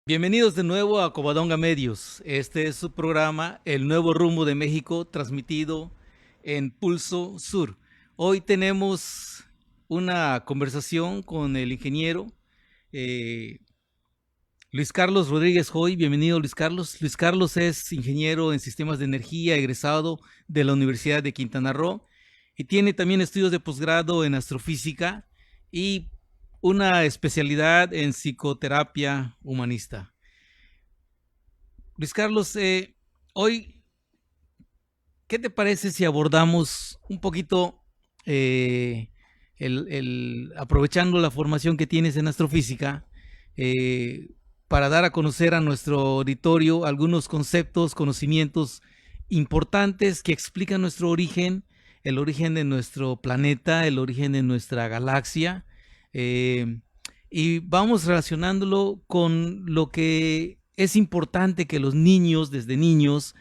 Bienvenidos de nuevo a Covadonga Medios. Este es su programa El Nuevo Rumbo de México, transmitido en Pulso Sur. Hoy tenemos una conversación con el ingeniero eh, Luis Carlos Rodríguez Hoy. Bienvenido, Luis Carlos. Luis Carlos es ingeniero en sistemas de energía, egresado de la Universidad de Quintana Roo, y tiene también estudios de posgrado en astrofísica y una especialidad en psicoterapia humanista. Luis Carlos, hoy, ¿qué te parece si abordamos un poquito, aprovechando la formación que tienes en astrofísica, eh, para dar a conocer a nuestro auditorio algunos conceptos, conocimientos importantes que explican nuestro origen, el origen de nuestro planeta, el origen de nuestra galaxia, eh, y vamos relacionándolo con lo que es importante que los niños, desde niños,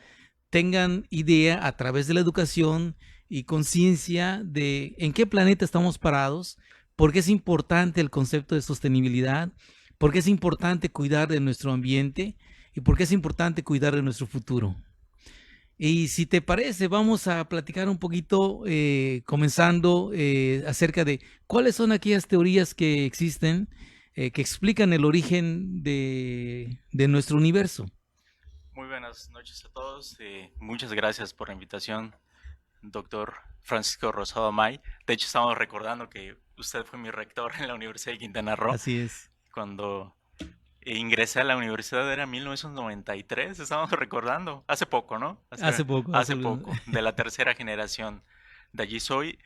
tengan idea a través de la educación y conciencia de en qué planeta estamos parados, por qué es importante el concepto de sostenibilidad, por qué es importante cuidar de nuestro ambiente y por qué es importante cuidar de nuestro futuro. Y si te parece, vamos a platicar un poquito, comenzando acerca de cuáles son aquellas teorías que existen, que explican el origen de nuestro universo. Muy buenas noches a todos. Muchas gracias por la invitación, doctor Francisco Rosado May. De hecho, estamos recordando que usted fue mi rector en la Universidad de Quintana Roo. Así es. Cuando ingresé a la universidad era 1993, estamos recordando. Hace poco, ¿no? Hace poco, Hace poco, de la tercera generación. De allí soy.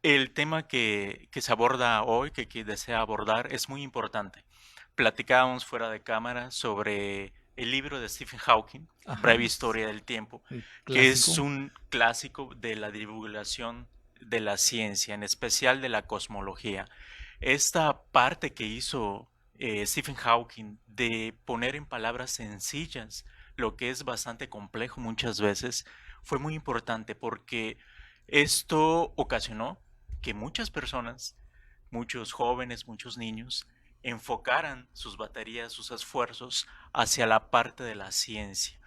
El tema que se aborda hoy, que desea abordar, es muy importante. Platicábamos fuera de cámara sobre el libro de Stephen Hawking, Ajá, Breve Historia del Tiempo, que es clásico. un clásico de la divulgación de la ciencia, en especial de la cosmología. Esta parte que hizo Stephen Hawking de poner en palabras sencillas lo que es bastante complejo muchas veces, fue muy importante porque esto ocasionó que muchas personas, muchos jóvenes, muchos niños, enfocaran sus baterías, sus esfuerzos hacia la parte de la ciencia.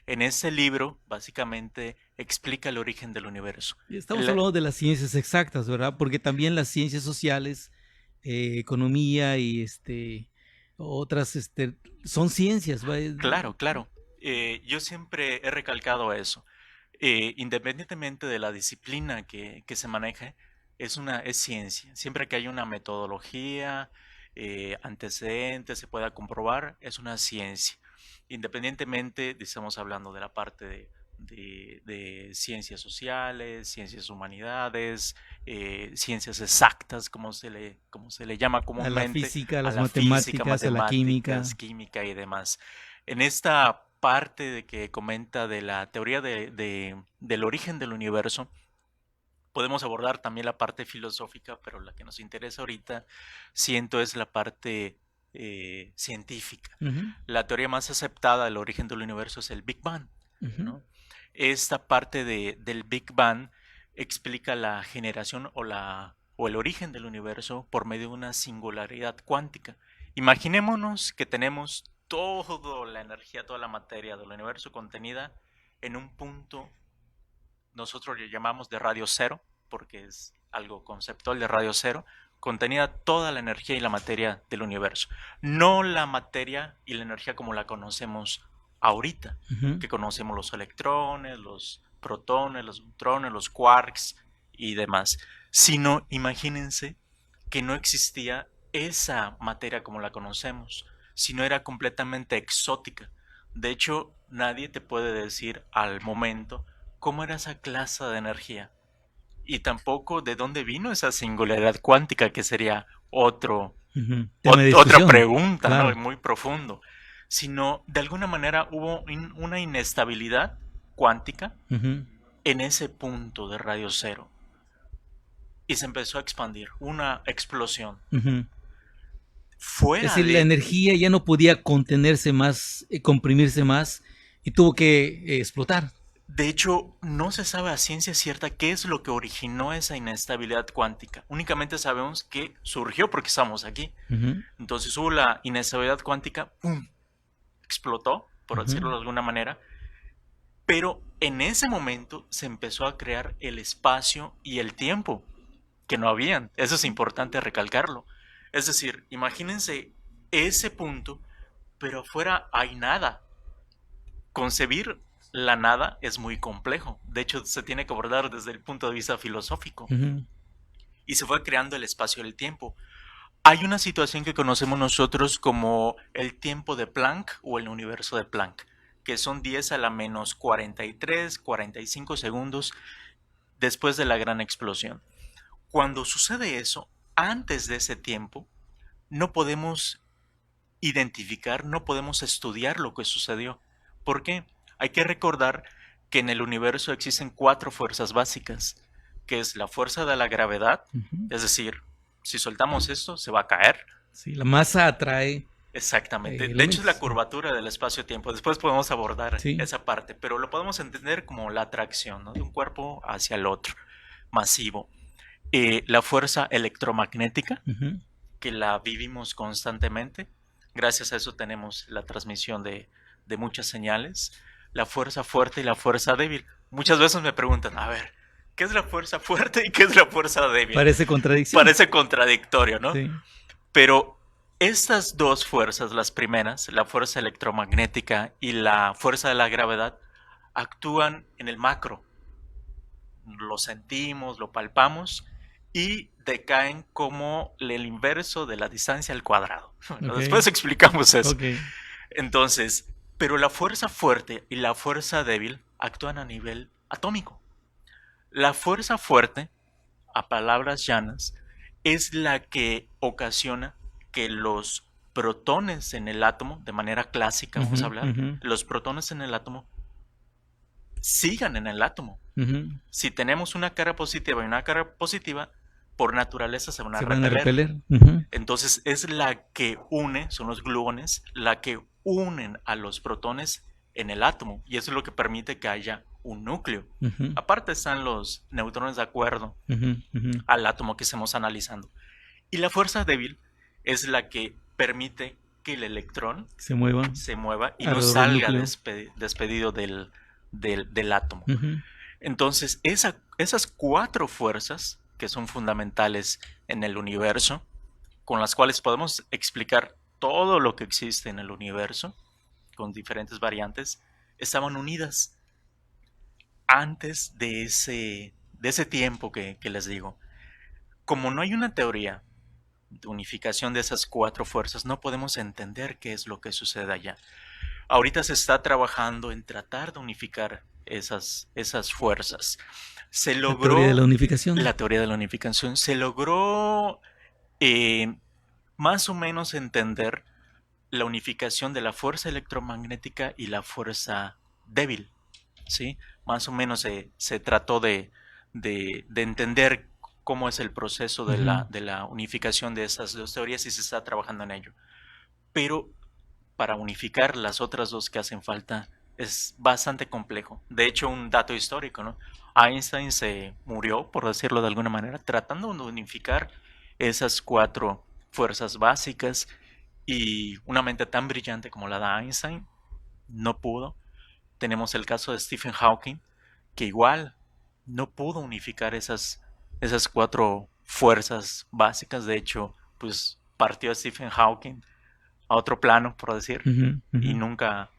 En este libro, básicamente, explica el origen del universo. Y estamos hablando de las ciencias exactas, ¿verdad? Porque también las ciencias sociales, economía y otras, son ciencias, ¿va? Claro, claro. Yo siempre he recalcado eso. Independientemente de la disciplina que se maneje, es ciencia. Siempre que hay una metodología, antecedentes, se pueda comprobar, es una ciencia. Independientemente, estamos hablando de la parte de ciencias sociales, ciencias humanidades, ciencias exactas, como se le llama A la comúnmente, física, a a las la física, matemáticas, a la matemáticas, química. química y demás. En esta parte de que comenta de la teoría del origen del universo, podemos abordar también la parte filosófica, pero la que nos interesa ahorita, siento, es la parte científica. Ujú, La teoría más aceptada del origen del universo es el Big Bang, ujú. ¿no? Esta parte del Big Bang explica la generación o el origen del universo por medio de una singularidad cuántica. Imaginémonos que tenemos toda la energía, toda la materia del universo contenida en un punto, nosotros le llamamos de radio cero, porque es algo conceptual de radio cero, contenida toda la energía y la materia del universo. No la materia y la energía como la conocemos ahorita, Ujú. que conocemos los electrones, los protones, los neutrones, los quarks y demás, sino imagínense que no existía esa materia como la conocemos, sino era completamente exótica. De hecho, nadie te puede decir al momento cómo era esa clase de energía y tampoco de dónde vino esa singularidad cuántica, que sería Ujú. Tema de otra discusión, pregunta, ¿no? claro. Muy profundo. Sino, de alguna manera hubo una inestabilidad cuántica Ujú. en ese punto de radio cero y se empezó a expandir, una explosión. Ujú. Es Fuera decir, la de, energía ya no podía contenerse más, comprimirse más y tuvo que explotar. de hecho, no se sabe a ciencia cierta qué es lo que originó esa inestabilidad cuántica. Únicamente sabemos que surgió porque estamos aquí. Ujú. Entonces hubo la inestabilidad cuántica, ¡pum! explotó, por decirlo de alguna manera, pero en ese momento se empezó a crear el espacio y el tiempo que no habían. Eso es importante recalcarlo. Es decir, imagínense ese punto, pero afuera hay nada. Concebir la nada es muy complejo. De hecho, se tiene que abordar desde el punto de vista filosófico. Y se fue creando el espacio y el tiempo. Hay una situación que conocemos nosotros como el tiempo de Planck o el universo de Planck, que son 10 a la menos 43, 45 segundos después de la gran explosión. Cuando sucede eso, antes de ese tiempo, no podemos identificar, no podemos estudiar lo que sucedió. ¿Por qué? Hay que recordar que en el universo existen 4 fuerzas básicas, que es la fuerza de la gravedad, es decir, si soltamos esto, se va a caer. Sí, la masa atrae. Exactamente. De hecho, es la curvatura del espacio-tiempo. Después podemos abordar esa parte, pero lo podemos entender como la atracción, ¿no?, de un cuerpo hacia el otro, masivo. La fuerza electromagnética, que la vivimos constantemente. Gracias a eso tenemos la transmisión de muchas señales. La fuerza fuerte y la fuerza débil. Muchas veces me preguntan, a ver, ¿qué es la fuerza fuerte y qué es la fuerza débil? Parece contradicción. Parece contradictorio, ¿no? Sí. Pero estas dos fuerzas, las primeras, la fuerza electromagnética y la fuerza de la gravedad, actúan en el macro. Lo sentimos, lo palpamos y decaen como el inverso de la distancia al cuadrado. Bueno, después explicamos eso. Entonces, pero la fuerza fuerte y la fuerza débil actúan a nivel atómico. La fuerza fuerte, a palabras llanas, es la que ocasiona que los protones en el átomo, de manera clásica vamos a hablar, los protones en el átomo sigan en el átomo. Si tenemos una carga positiva y una carga positiva, por naturaleza se van a repeler. Entonces es la que une, son los gluones, la que unen a los protones en el átomo, y eso es lo que permite que haya un núcleo. Aparte están los neutrones de acuerdo al átomo que estamos analizando. Y la fuerza débil es la que permite que el electrón se mueva y no salga despedido del átomo. Entonces esas 4 fuerzas que son fundamentales en el universo, con las cuales podemos explicar todo lo que existe en el universo, con diferentes variantes, estaban unidas antes de ese tiempo que les digo. Como no hay una teoría de unificación de esas 4 fuerzas, no podemos entender qué es lo que sucede allá. Ahorita se está trabajando en tratar de unificar esas fuerzas. Se logró, la teoría de la unificación. La teoría de la unificación. Se logró más o menos entender la unificación de la fuerza electromagnética y la fuerza débil, ¿sí? Más o menos se trató de entender cómo es el proceso de la unificación de esas 2 teorías y se está trabajando en ello. Pero para unificar las otras 2 que hacen falta es bastante complejo. De hecho, un dato histórico, ¿no? Einstein se murió, por decirlo de alguna manera, tratando de unificar esas 4 fuerzas básicas, y una mente tan brillante como la de Einstein no pudo. Tenemos el caso de Stephen Hawking, que igual no pudo unificar esas 4 fuerzas básicas. De hecho, pues partió Stephen Hawking a otro plano, por decir, y nunca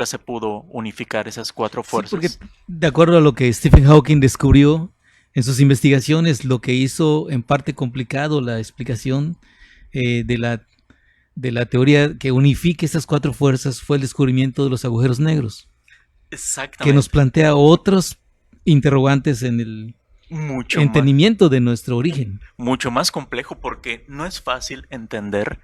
se pudo unificar esas 4 fuerzas. Sí, porque de acuerdo a lo que Stephen Hawking descubrió en sus investigaciones, lo que hizo en parte complicado la explicación de la teoría que unifique estas 4 fuerzas fue el descubrimiento de los agujeros negros. Exactamente. Que nos plantea otros interrogantes en el entendimiento de nuestro origen. Mucho más complejo, porque no es fácil entender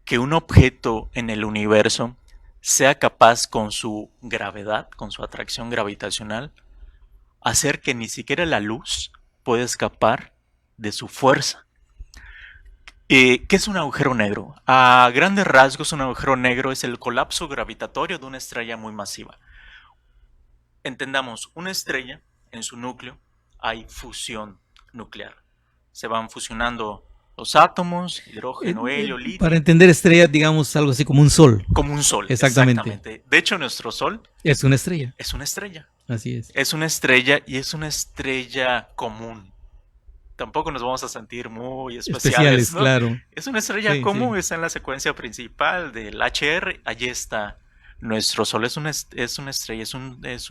que un objeto en el universo sea capaz, con su gravedad, con su atracción gravitacional, hacer que ni siquiera la luz pueda escapar de su fuerza. ¿Qué es un agujero negro? A grandes rasgos, un agujero negro es el colapso gravitatorio de una estrella muy masiva. Entendamos, una estrella, en su núcleo hay fusión nuclear. Se van fusionando Los átomos, hidrógeno, helio, litio. Para entender estrella, digamos algo así como un sol. Como un sol. Exactamente. De hecho, nuestro sol es una estrella. Es una estrella. Así es. Es una estrella y es una estrella común. Tampoco nos vamos a sentir muy especiales, ¿no? Claro. Es una estrella común, está en la secuencia principal del HR. Allí está nuestro sol. Es una estrella, es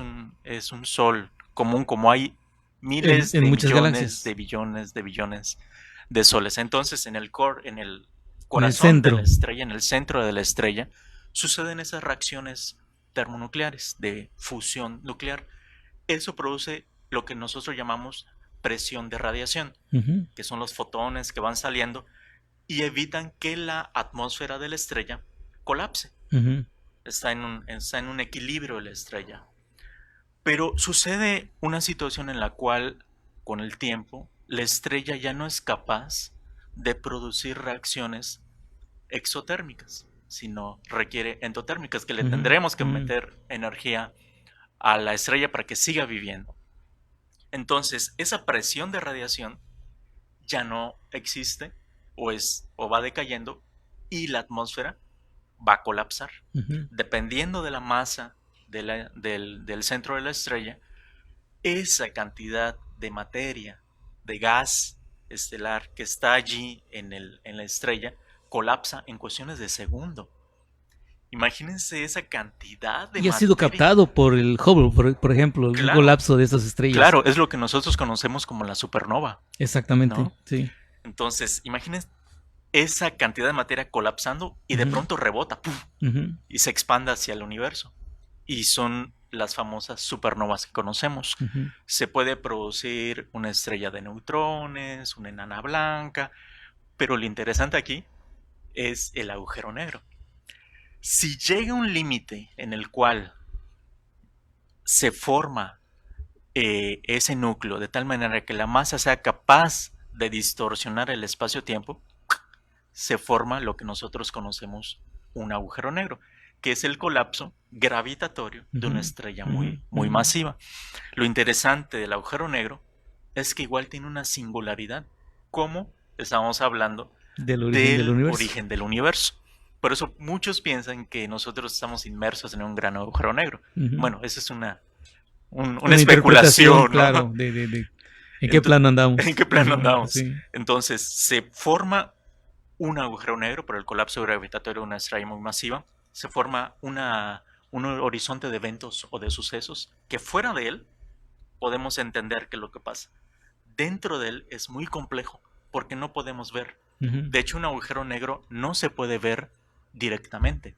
un sol común, como hay miles de muchas millones, galaxias. de billones de soles. Entonces, en el corazón de la estrella, en el centro de la estrella, suceden esas reacciones termonucleares de fusión nuclear. Eso produce lo que nosotros llamamos presión de radiación, que son los fotones que van saliendo y evitan que la atmósfera de la estrella colapse. Está en un equilibrio de la estrella. Pero sucede una situación en la cual, con el tiempo, la estrella ya no es capaz de producir reacciones exotérmicas, sino requiere endotérmicas, que le tendremos que meter energía a la estrella para que siga viviendo. Entonces, esa presión de radiación ya no existe o va decayendo y la atmósfera va a colapsar. Dependiendo de la masa del centro de la estrella, esa cantidad de materia, de gas estelar que está allí en la estrella, colapsa en cuestiones de segundo. Imagínense esa cantidad de materia. Y ha sido captado por el Hubble, por ejemplo, el colapso de esas estrellas. Claro, es lo que nosotros conocemos como la supernova. Exactamente, ¿no? Sí. Entonces, imagínense esa cantidad de materia colapsando y de pronto rebota y se expande hacia el universo. Y son las famosas supernovas que conocemos. Se puede producir una estrella de neutrones, una enana blanca, pero lo interesante aquí es el agujero negro. Si llega un límite en el cual se forma ese núcleo de tal manera que la masa sea capaz de distorsionar el espacio-tiempo, se forma lo que nosotros conocemos un agujero negro, que es el colapso gravitatorio de una estrella muy masiva. Lo interesante del agujero negro es que igual tiene una singularidad, como estábamos hablando del origen del universo. Por eso muchos piensan que nosotros estamos inmersos en un gran agujero negro. Bueno, esa es una especulación, ¿no? Claro, ¿en qué plano andamos? ¿En qué plano andamos? Sí. Entonces, se forma un agujero negro por el colapso gravitatorio de una estrella muy masiva. Se forma un horizonte de eventos o de sucesos que fuera de él podemos entender qué es lo que pasa. Dentro de él es muy complejo porque no podemos ver. De hecho, un agujero negro no se puede ver directamente.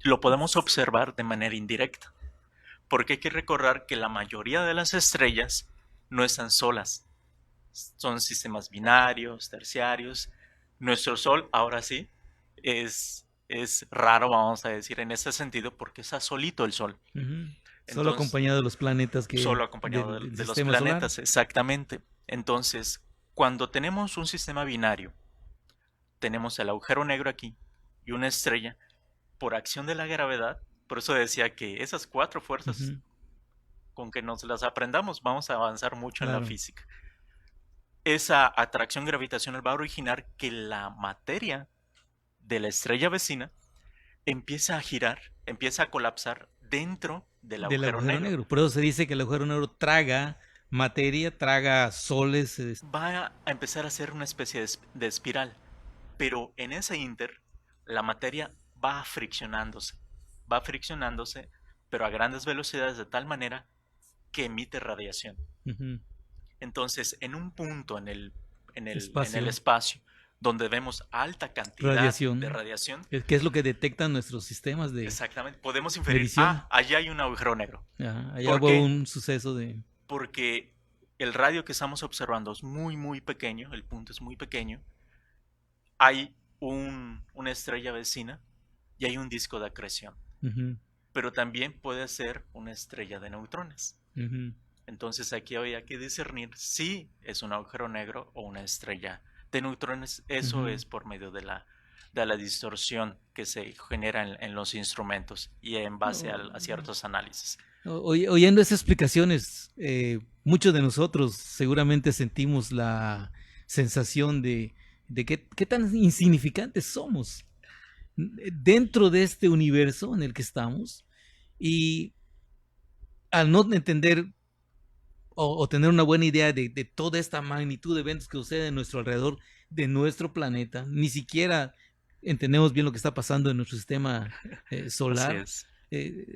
Lo podemos observar de manera indirecta. Porque hay que recordar que la mayoría de las estrellas no están solas. Son sistemas binarios, terciarios. Nuestro Sol, ahora sí, es raro, vamos a decir, en ese sentido, porque está solito el Sol. Entonces, solo acompañado de los planetas. Solo acompañado de los planetas, solar. Exactamente. Entonces, cuando tenemos un sistema binario, tenemos el agujero negro aquí y una estrella, por acción de la gravedad. Por eso decía que esas 4 fuerzas, con que nos las aprendamos, vamos a avanzar mucho en la física. Esa atracción gravitacional va a originar que la materia de la estrella vecina empieza a girar, empieza a colapsar dentro del agujero negro. Por eso se dice que el agujero negro traga materia, traga soles. Va a empezar a ser una especie de espiral, pero en ese ínter la materia va friccionándose, pero a grandes velocidades de tal manera que emite radiación. Entonces, en un punto en el espacio donde vemos alta cantidad de radiación, ¿qué es lo que detectan nuestros sistemas de exactamente, podemos inferir, allí hay un agujero negro. Allá hubo un suceso de... Porque el radio que estamos observando es muy, muy pequeño, el punto es muy pequeño, hay una estrella vecina y hay un disco de acreción. Pero también puede ser una estrella de neutrones. Entonces aquí había que discernir si es un agujero negro o una estrella de neutrones. Eso es por medio de la distorsión que se genera en los instrumentos y en base a ciertos análisis. Oyendo esas explicaciones, muchos de nosotros seguramente sentimos la sensación de de qué tan insignificantes somos dentro de este universo en el que estamos, y al no entender o tener una buena idea de toda esta magnitud de eventos que suceden a nuestro alrededor de nuestro planeta, ni siquiera entendemos bien lo que está pasando en nuestro sistema Así solar. es.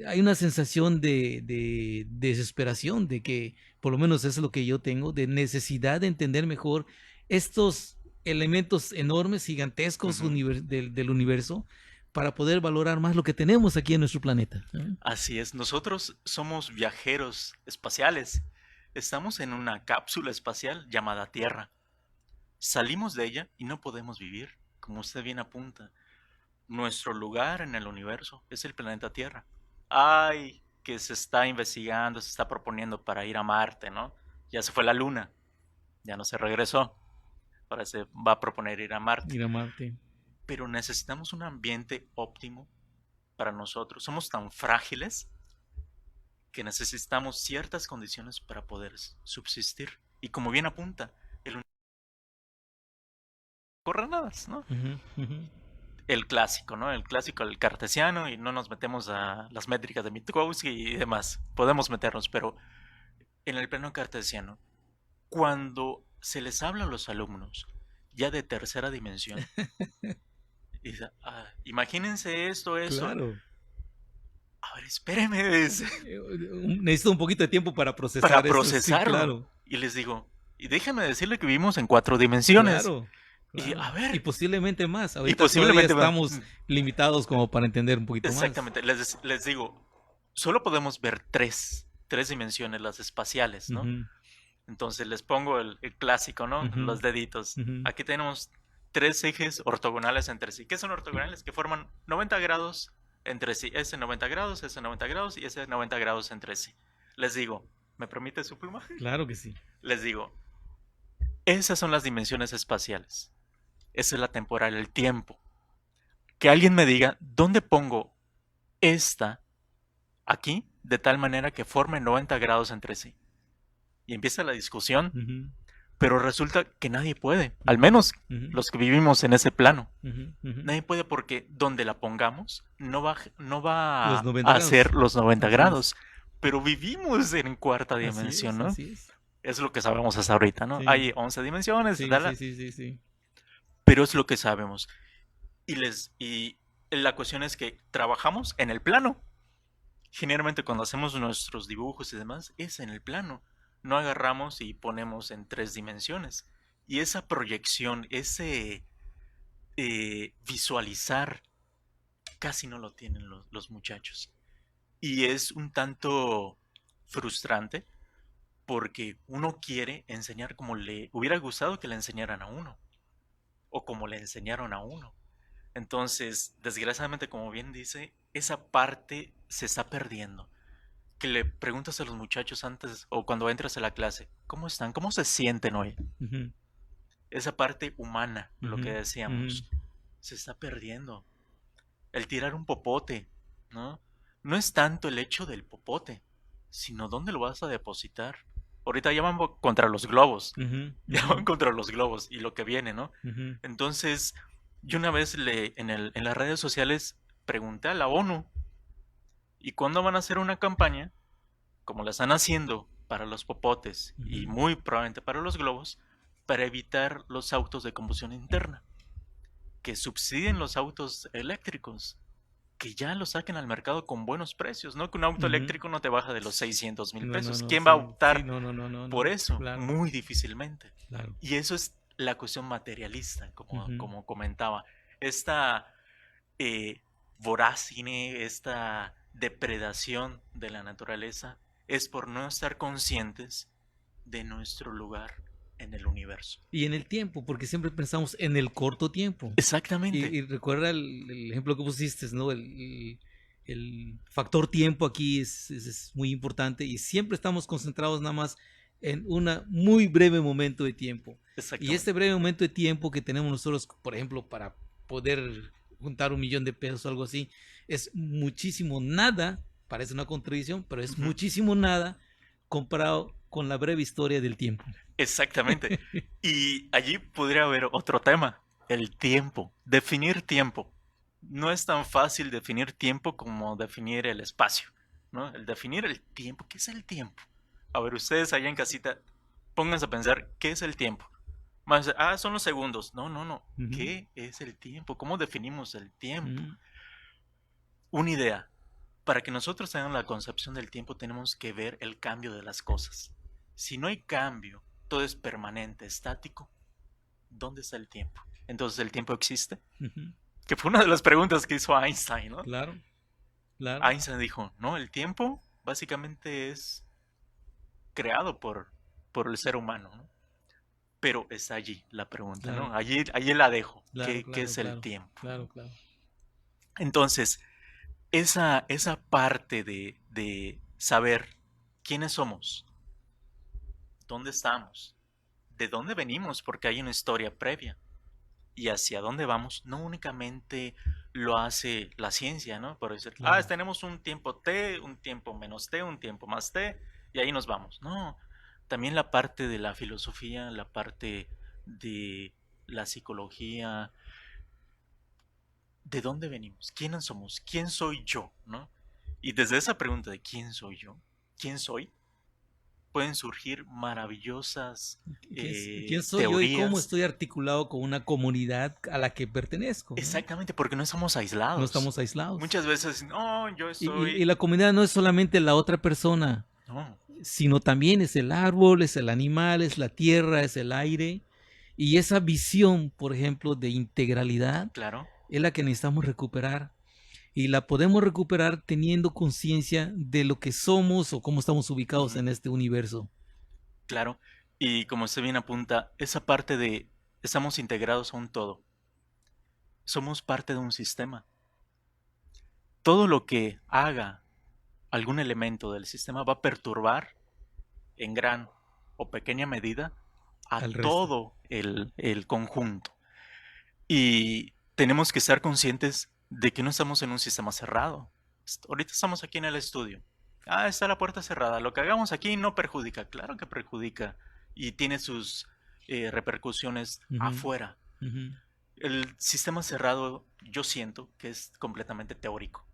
Hay una sensación de desesperación, de que, por lo menos eso es lo que yo tengo, de necesidad de entender mejor estos elementos enormes, gigantescos Ujú. del universo, para poder valorar más lo que tenemos aquí en nuestro planeta. Así es. Nosotros somos viajeros espaciales. Estamos en una cápsula espacial llamada Tierra. Salimos de ella y no podemos vivir, como usted bien apunta. Nuestro lugar en el universo es el planeta Tierra. Ay, que se está investigando, se está proponiendo para ir a Marte, ¿no? Ya se fue a la Luna, ya no se regresó. Ahora se va a proponer ir a Marte. Ir a Marte. Pero necesitamos un ambiente óptimo para nosotros. Somos tan frágiles que necesitamos ciertas condiciones para poder subsistir. Y como bien apunta, el universo corre nada, ¿no? El clásico, ¿no? El clásico, el cartesiano, y no nos metemos a las métricas de Minkowski y demás. Podemos meternos, pero en el plano cartesiano, cuando se les habla a los alumnos ya de tercera dimensión, dice, imagínense esto, eso. Claro. A ver, espéreme. Necesito un poquito de tiempo para procesar Para eso. procesarlo. Sí, claro. Y les digo, y déjenme decirle que vivimos en 4 dimensiones. Claro. Y a ver. Y posiblemente más. Ahorita posiblemente estamos limitados como para entender un poquito Exactamente. Les digo, solo podemos ver tres dimensiones, las espaciales, ¿no? Entonces les pongo el clásico, ¿no? Los deditos. Aquí tenemos 3 ejes ortogonales entre sí. ¿Qué son ortogonales? Que forman 90 grados entre sí. Ese 90 grados y ese 90 grados entre sí. Les digo, ¿me permite su pluma? Claro que sí. Les digo, esas son las dimensiones espaciales. Esa es la temporal, el tiempo. Que alguien me diga, ¿dónde pongo esta aquí de tal manera que forme 90 grados entre sí? Y empieza la discusión, pero resulta que nadie puede, al menos los que vivimos en ese plano. Nadie puede porque donde la pongamos no va a ser los 90 grados. Pero vivimos en cuarta dimensión, ¿no? Así es. Es lo que sabemos hasta ahorita, ¿no? Sí. Hay 11 dimensiones, Sí. Pero es lo que sabemos. Y la cuestión es que trabajamos en el plano. Generalmente cuando hacemos nuestros dibujos y demás, es en el plano. No agarramos y ponemos en 3 dimensiones. Y esa proyección, ese visualizar, casi no lo tienen los muchachos. Y es un tanto frustrante porque uno quiere enseñar como le hubiera gustado que le enseñaran a uno. O como le enseñaron a uno. Entonces, desgraciadamente, como bien dice, esa parte se está perdiendo. Que le preguntas a los muchachos antes o cuando entras a la clase, ¿cómo están? ¿Cómo se sienten hoy? Esa parte humana, lo que decíamos, se está perdiendo. El tirar un popote, ¿no? No es tanto el hecho del popote, sino dónde lo vas a depositar. Ahorita ya van contra los globos. Ya van contra los globos y lo que viene, ¿no? Entonces, yo una vez en las redes sociales pregunté a la ONU, ¿y cuándo van a hacer una campaña, como la están haciendo para los popotes y muy probablemente para los globos, para evitar los autos de combustión interna? Que subsidien los autos eléctricos, que ya lo saquen al mercado con buenos precios, ¿no? Que un auto eléctrico no te baja de los 600,000 pesos. ¿Quién va a optar por eso? Claro. Muy difícilmente. Claro. Y eso es la cuestión materialista, como comentaba. Esta vorágine, esta depredación de la naturaleza es por no estar conscientes de nuestro lugar en el universo. Y en el tiempo, porque siempre pensamos en el corto tiempo. Exactamente. Y recuerda el ejemplo que pusiste, ¿no? El factor tiempo aquí es muy importante y siempre estamos concentrados nada más en un muy breve momento de tiempo. Y este breve momento de tiempo que tenemos nosotros, por ejemplo, para poder juntar $1 millón de pesos o algo así, es muchísimo nada, parece una contradicción, pero es muchísimo nada comparado con la breve historia del tiempo. Exactamente. Y allí podría haber otro tema, el tiempo, definir tiempo. No es tan fácil definir tiempo como definir el espacio, ¿no? El definir el tiempo, ¿qué es el tiempo? A ver, ustedes allá en casita, pónganse a pensar, ¿qué es el tiempo? Más, son los segundos. No, no, no. Ujú, ¿Qué es el tiempo? ¿Cómo definimos el tiempo? ujú, Una idea. Para que nosotros tengamos la concepción del tiempo, tenemos que ver el cambio de las cosas. Si no hay cambio, todo es permanente, estático, ¿dónde está el tiempo? Entonces, ¿el tiempo existe? ujú. Que fue una de las preguntas que hizo Einstein, ¿no? Claro, claro, Einstein dijo, no, el tiempo básicamente es creado por el ser humano, ¿no? Pero está allí la pregunta, claro, ¿no? Allí la dejo. claro, ¿Qué claro, es el claro, tiempo? claro, claro. Entonces, esa parte de saber quiénes somos, dónde estamos, de dónde venimos, porque hay una historia previa, y hacia dónde vamos, no únicamente lo hace la ciencia, ¿no? Por decir, Claro. tenemos un tiempo T, un tiempo menos T, un tiempo más T, y ahí nos vamos. No, también la parte de la filosofía, la parte de la psicología, ¿de dónde venimos? ¿Quiénes somos? ¿Quién soy yo? ¿No? Y desde esa pregunta de ¿quién soy yo? ¿Quién soy? Pueden surgir maravillosas ¿Quién soy yo y cómo teorías. estoy articulado con una comunidad a la que pertenezco, ¿no? Exactamente, porque no estamos No aislados. estamos aislados. Muchas veces, no, yo Y estoy... la comunidad no es solamente la otra persona, No, sino también es el árbol, es el animal, es la tierra, es el aire. Y esa visión, por ejemplo, de integralidad claro, es la que necesitamos recuperar. Y la podemos recuperar teniendo conciencia de lo que somos o cómo estamos ubicados ujú, en este universo. claro. Y como usted bien apunta, esa parte de estamos integrados a un todo. Somos parte de un sistema. Todo lo que haga algún elemento del sistema va a perturbar en gran o pequeña medida a Al resto. todo el conjunto. Y tenemos que estar conscientes de que no estamos en un sistema cerrado. Ahorita estamos aquí en el estudio. Está la puerta cerrada. Lo que hagamos aquí no perjudica. Claro que perjudica. Y tiene sus repercusiones Ujú, afuera. ujú, El sistema cerrado yo siento que es completamente teórico.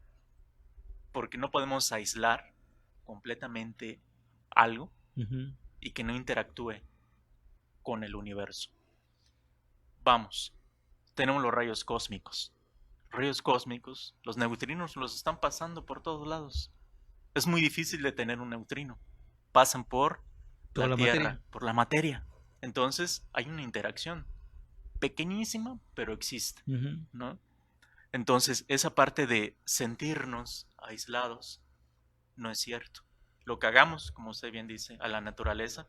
Porque no podemos aislar completamente algo ujú. y que no interactúe con el universo. Vamos, tenemos los rayos cósmicos. Rayos cósmicos, los neutrinos los están pasando por todos lados. Es muy difícil detener un neutrino. Pasan por Toda la la materia. Tierra, por la materia. Entonces hay una interacción. Pequeñísima, pero existe, Ujú. ¿no? Entonces, esa parte de sentirnos aislados no es cierto. Lo que hagamos, como usted bien dice, a la naturaleza,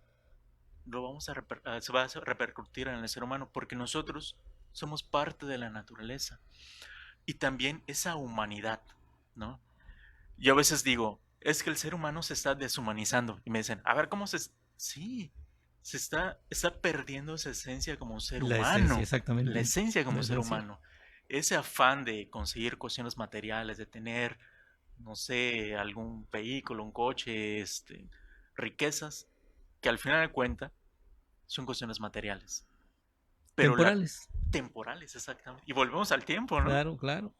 se va a repercutir en el ser humano porque nosotros somos parte de la naturaleza y también esa humanidad, ¿no? Yo a veces digo, es que el ser humano se está deshumanizando y me dicen, a ver, ¿cómo se... Sí, está perdiendo esa esencia como ser La esencia, humano, la exactamente. esencia La como ser esencia. humano, ese afán de conseguir cuestiones materiales, de tener, no sé, algún vehículo, un coche, riquezas, que al final de cuentas son cuestiones materiales, pero Temporales. temporales, exactamente. Y volvemos al tiempo, ¿no? Claro, claro.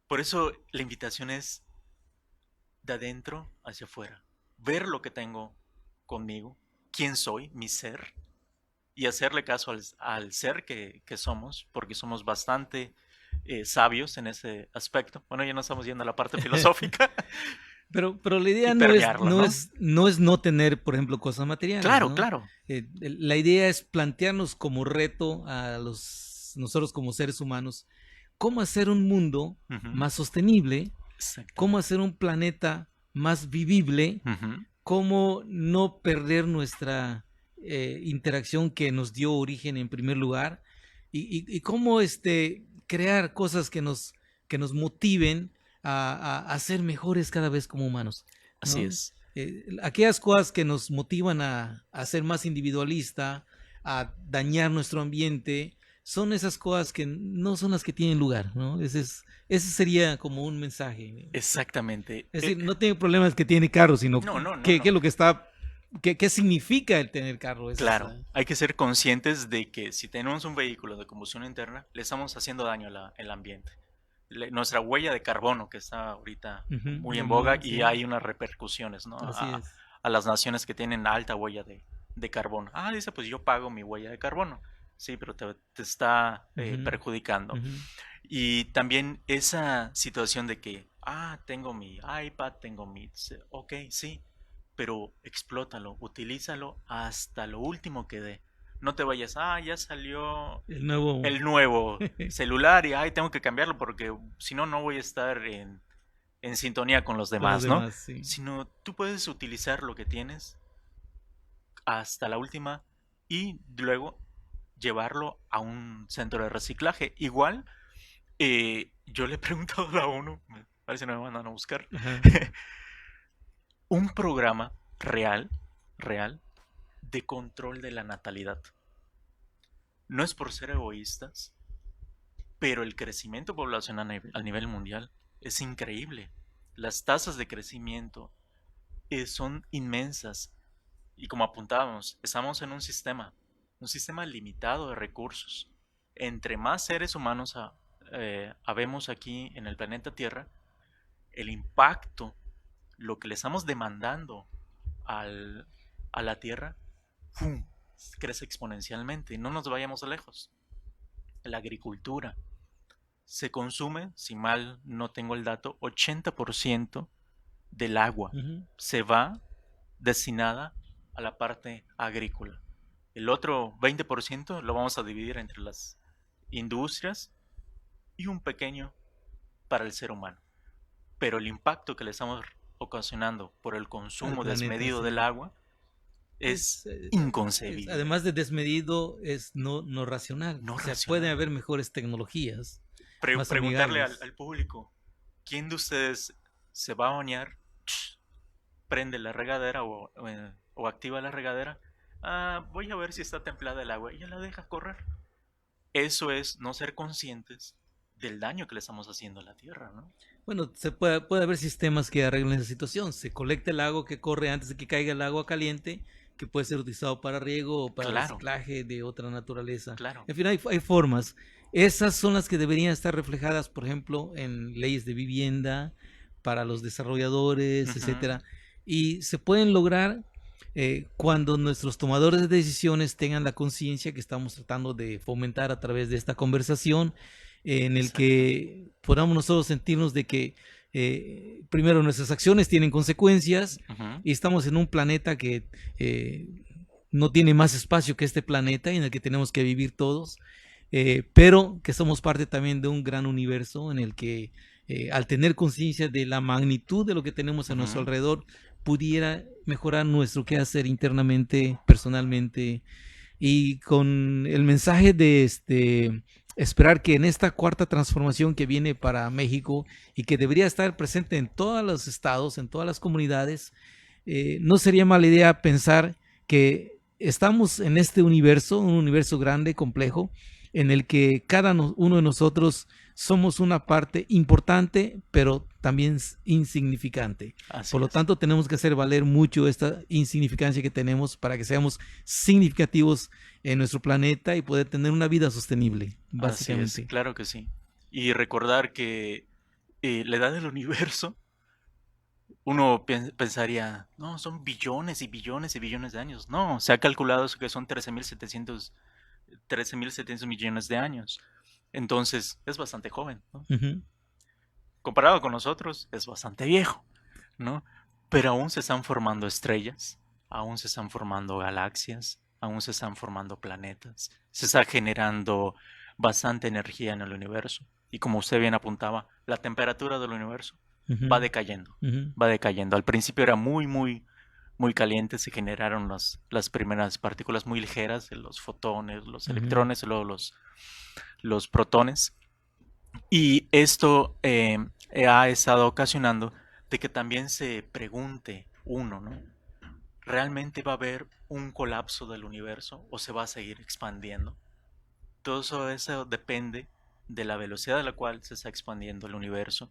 Por eso la invitación es de adentro hacia afuera. Ver lo que tengo conmigo, quién soy, mi ser, y hacerle caso al ser que somos, porque somos bastante sabios en ese aspecto. Bueno, ya no estamos yendo a la parte filosófica Pero la y idea permearlo, ¿no? no tener, por ejemplo, cosas materiales, Claro, ¿no? claro. La idea es plantearnos como reto nosotros como seres humanos, cómo hacer un mundo Ujú, más sostenible, cómo exactamente. hacer un planeta más vivible, Ujú, cómo no perder nuestra interacción que nos dio origen en primer lugar y cómo crear cosas que nos motiven a ser mejores cada vez como humanos, así ¿no? es. Aquellas cosas que nos motivan a ser más individualista, a dañar nuestro ambiente, son esas cosas que no son las que tienen lugar, ¿no? Ese sería como un mensaje. Exactamente. Es decir, no tiene problemas que tiene carro, sino No, no, no, qué no. es lo que está qué significa el tener carro. Claro, hay que ser conscientes de que si tenemos un vehículo de combustión interna, le estamos haciendo daño al ambiente. Nuestra huella de carbono, que está ahorita Ujú, muy en de boga, moda, y sí. hay unas repercusiones, ¿no? Así es. A las naciones que tienen alta huella de carbono. Ah, dice, pues yo pago mi huella de carbono. Sí, pero te está Ujú, perjudicando. ujú. Y también esa situación de que, tengo mi iPad, tengo ok, sí, pero explótalo, utilízalo hasta lo último que dé. No te vayas, ya salió El nuevo. el nuevo celular y, tengo que cambiarlo porque si no, no voy a estar en sintonía con los Con los demás, ¿no? demás, sí. Sino tú puedes utilizar lo que tienes hasta la última y luego llevarlo a un centro de reciclaje. Igual, yo le he preguntado a la ONU, a ver si no me mandan a buscar, Ajá. un programa real, real, de control de la natalidad. No es por ser egoístas, pero el crecimiento poblacional a nivel mundial es increíble. Las tasas de crecimiento son inmensas. Y como apuntábamos, estamos en un sistema limitado de recursos. Entre más seres humanos habemos aquí en el planeta Tierra, el impacto, lo que le estamos demandando al, a la Tierra, ¡fum!, crece exponencialmente. Y no nos vayamos lejos. La agricultura se consume, si mal no tengo el dato, 80% del agua Ujú. se va destinada a la parte agrícola. El otro 20% lo vamos a dividir entre las industrias y un pequeño para el ser humano. Pero el impacto que le estamos ocasionando por el Al consumo planeta, desmedido del sí. agua Es, es inconcebible, además de desmedido, es no racional. no O sea, puede racional. haber mejores tecnologías, más Preguntarle amigables. al público, ¿quién de ustedes se va a bañar, prende la regadera o activa la regadera? Voy a ver si está templada el agua y ya la deja correr. Eso es no ser conscientes del daño que le estamos haciendo a la tierra, ¿no? Bueno, puede haber sistemas que arreglen esa situación. Se colecta el agua que corre antes de que caiga el agua caliente, que puede ser utilizado para riego o para Claro, reciclaje de otra naturaleza. claro. En fin, hay formas. Esas son las que deberían estar reflejadas, por ejemplo, en leyes de vivienda para los desarrolladores, Ujú. etcétera. Y se pueden lograr cuando nuestros tomadores de decisiones tengan la conciencia que estamos tratando de fomentar a través de esta conversación, en el Exacto. que podamos nosotros sentirnos de que primero nuestras acciones tienen consecuencias Ujú. y estamos en un planeta que eh, no tiene más espacio que este planeta y en el que tenemos que vivir todos, pero que somos parte también de un gran universo en el que al tener conciencia de la magnitud de lo que tenemos a nuestro Ujú. alrededor, pudiera mejorar nuestro quehacer internamente, personalmente, y con el mensaje de esperar que en esta cuarta transformación que viene para México y que debería estar presente en todos los estados, en todas las comunidades, no sería mala idea pensar que estamos en este universo, un universo grande, complejo, en el que cada uno de nosotros somos una parte importante, pero también insignificante. Así Por lo es. tanto, tenemos que hacer valer mucho esta insignificancia que tenemos para que seamos significativos en nuestro planeta y poder tener una vida sostenible, Así es, básicamente. claro que sí. Y recordar que la edad del universo, uno pensaría, no, son billones y billones y billones de años. No, se ha calculado que son 13.700 millones de años. Entonces, es bastante joven, ¿no? Uh -huh. Comparado con nosotros, es bastante viejo, ¿no? Pero aún se están formando estrellas, aún se están formando galaxias, aún se están formando planetas, se está generando bastante energía en el universo. Y como usted bien apuntaba, la temperatura del universo Uh va -huh. decayendo, Uh -huh. va decayendo. Al principio era muy caliente, se generaron las primeras partículas muy ligeras, los fotones, los Uh -huh. electrones, y luego los protones. Y esto ha estado ocasionando de que también se pregunte uno, ¿no? ¿Realmente va a haber un colapso del universo o se va a seguir expandiendo? Todo eso depende de la velocidad a la cual se está expandiendo el universo,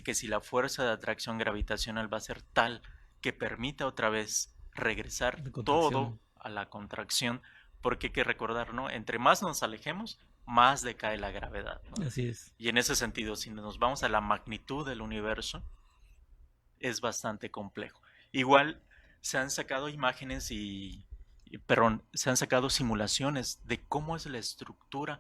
que si la fuerza de atracción gravitacional va a ser tal que permita otra vez regresar De todo contracción. a la contracción, porque hay que recordar, ¿no? Entre más nos alejemos, más decae la gravedad, ¿no? Así es. Y en ese sentido, si nos vamos a la magnitud del universo, es bastante complejo. Igual se han sacado imágenes perdón, se han sacado simulaciones de cómo es la estructura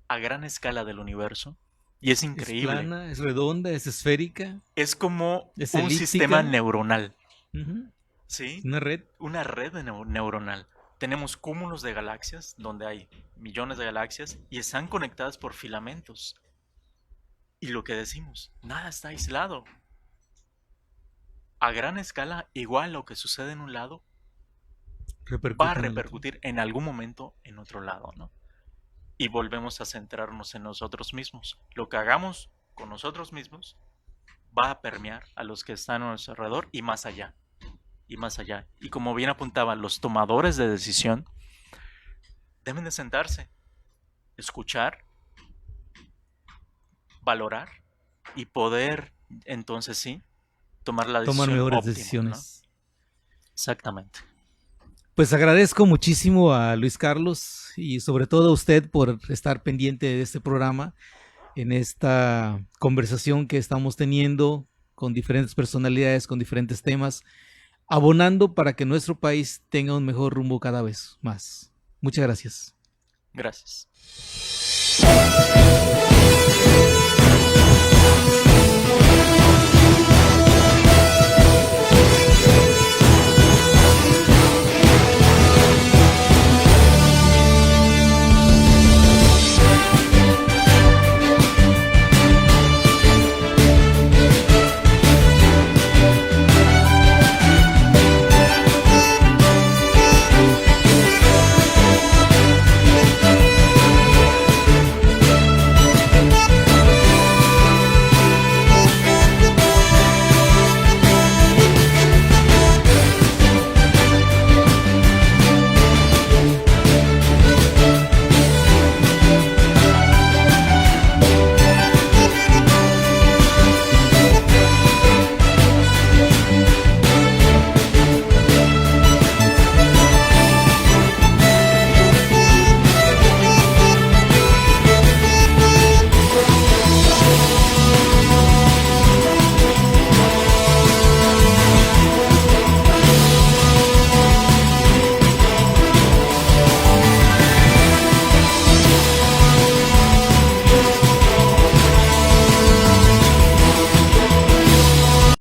a gran escala del universo y es Es increíble. plana, es redonda, es esférica, Es como es un sistema elíptica. neuronal, Ujú. ¿sí? Una red. Una red neuronal. Tenemos cúmulos de galaxias donde hay millones de galaxias y están conectadas por filamentos. Y lo que decimos, nada está aislado. A gran escala, igual lo que sucede en un lado va a Repercute en el otro. repercutir en algún momento en otro lado, ¿no? Y volvemos a centrarnos en nosotros mismos. Lo que hagamos con nosotros mismos va a permear a los que están a nuestro alrededor y más allá. Y más allá. Y como bien apuntaba, los tomadores de decisión deben de sentarse, escuchar, valorar y poder, entonces sí, tomar la Tomar decisión mejores óptima, ¿no? decisiones. Exactamente. Pues agradezco muchísimo a Luis Carlos y sobre todo a usted por estar pendiente de este programa, en esta conversación que estamos teniendo con diferentes personalidades, con diferentes temas, abonando para que nuestro país tenga un mejor rumbo cada vez más. Muchas gracias. Gracias.